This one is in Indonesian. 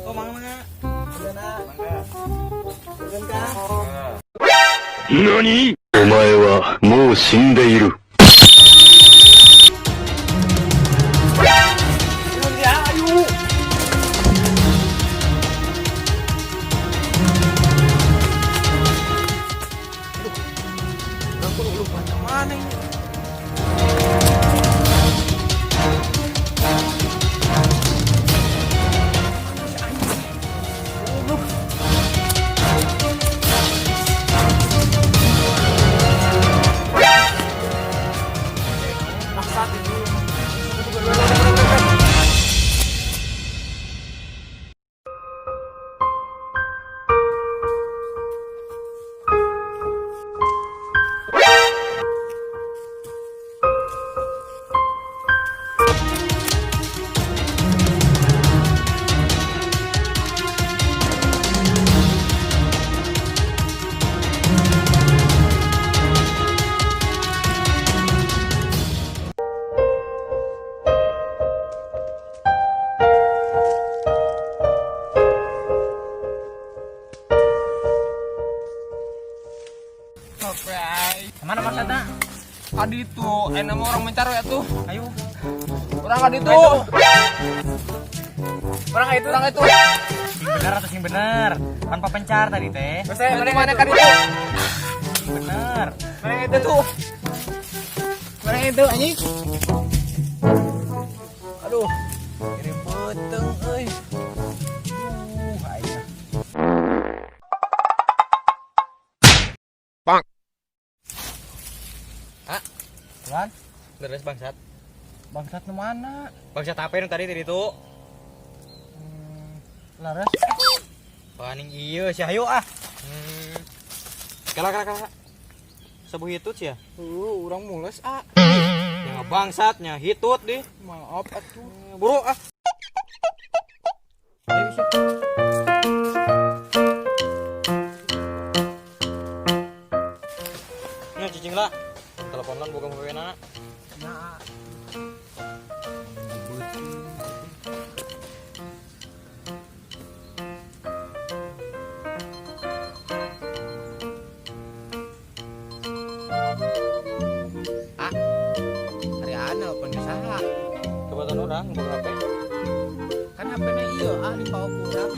Oh, mangga. NANI?お前はもう死んでいる。Mana ini? Kemana maksudnya? Adi itu, nama orang mencari ya tuh. Ayo. Orang adi itu. Orang itu. Sing bener atau sing bener? Tanpa pencar tadi teh. Mana kan itu? Sing bener. Mana itu tuh? Mana itu anjing? Aduh. Kirim beteng euy. Ayo. Tuan, Deres bangsat. bangsat nu mana? Bangsat apa yang tadi itu? Laras. Paning iya sih ayo ah. Kala. Sebuah hitut ya? Orang mules ah. Yang bangsatnya hitut deh. Maaf atuh. Buru ah. Ayo sih. Nya cicing lah. Teleponan buka pena. Nah. Hari ana open usaha. Kebetulan orang berapa? Kan HP-nya iya ah di bawah kurang.